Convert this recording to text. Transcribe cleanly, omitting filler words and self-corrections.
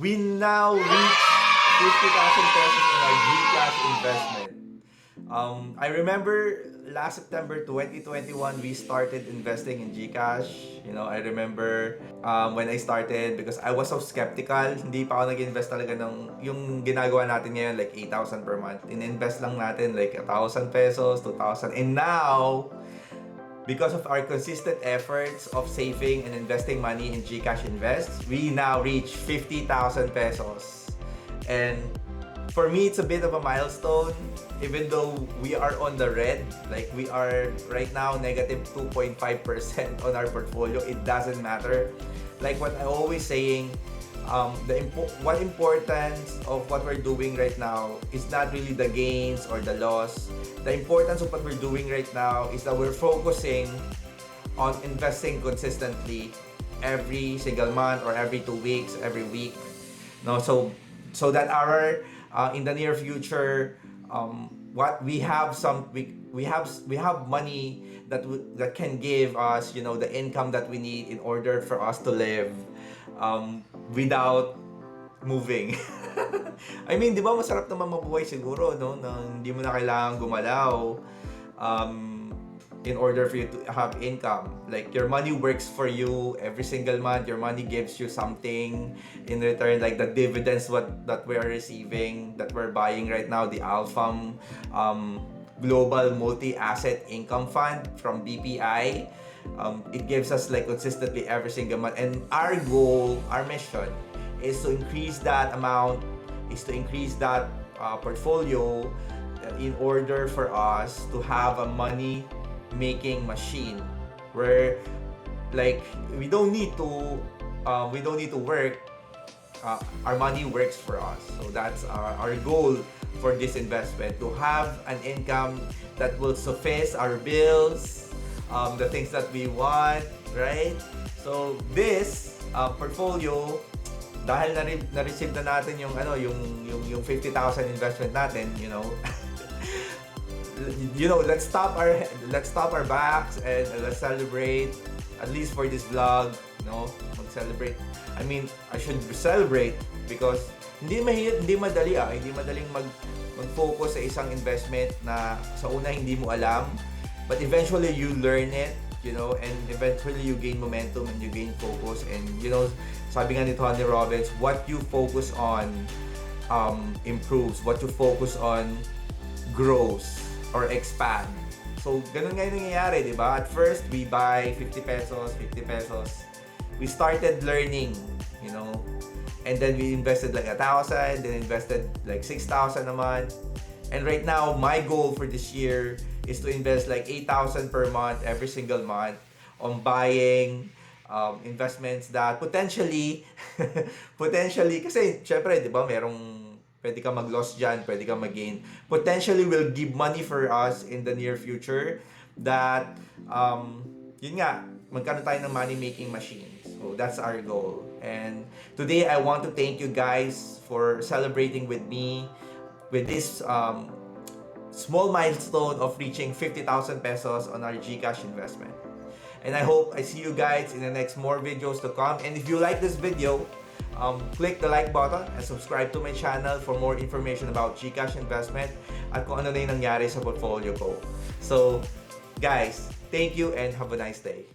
We now reach 50,000 pesos in our GCash investment. I remember last September 2021, we started investing in GCash. I remember when I started, because I was so skeptical, hindi pa ako nag-invest talaga ng yung ginagawa natin ngayon, like 8,000 per month. In-invest lang natin like 1,000 pesos, 2,000. And now, because of our consistent efforts of saving and investing money in GCash Invest, we now reach 50,000 pesos. And for me, it's a bit of a milestone, even though we are on the red. Like, we are right now negative 2.5% on our portfolio. It doesn't matter. Like what I always saying, what importance of what we're doing right now is not really the gains or the loss. The importance of what we're doing right now is that we're focusing on investing consistently every single month or every 2 weeks, every week. No, so that our in the near future, what we have we have money that can give us, the income that we need in order for us to live without moving. I mean, 'di ba masarap naman mabuhay siguro, no? Na hindi mo na kailangan gumalaw in order for you to have income. Like, your money works for you every single month. Your money gives you something in return, like the dividends that we are receiving, that we're buying right now, the Alpham Global Multi-Asset Income Fund from BPI. It gives us like consistently every single month. And our goal, our mission is to increase that amount, is to increase that portfolio in order for us to have a money making machine where, like, we don't need to work. Our money works for us. So that's our goal for this investment, to have an income that will suffice our bills, the things that we want, right? So this portfolio, dahil na-receive na natin yung 50,000 investment natin, let's stop our backs and let's celebrate, at least for this vlog. Mag-celebrate. I mean, I should celebrate because hindi madaling mag-focus sa isang investment na sa una hindi mo alam, but eventually you learn it, and eventually you gain momentum and you gain focus. And sabi nga ni Tony Robbins, what you focus on improves, what you focus on grows or expand. So ganun nga yung nangyayari, di ba? At first, we buy 50 pesos. We started learning, and then we invested like 1,000, then invested like 6,000 a month. And right now, my goal for this year is to invest like 8,000 per month every single month on buying investments that potentially kasi syempre, di ba, pwede ka mag-loss dyan, pwede ka mag-gain. Potentially will give money for us in the near future that, yun nga, magkaroon tayo ng money-making machine. So that's our goal. And today, I want to thank you guys for celebrating with me with this small milestone of reaching 50,000 pesos on our GCash investment. And I hope I see you guys in the next more videos to come. And if you like this video, click the like button and subscribe to my channel for more information about GCash investment at kung ano na yung nangyari sa portfolio ko. So, guys, thank you and have a nice day.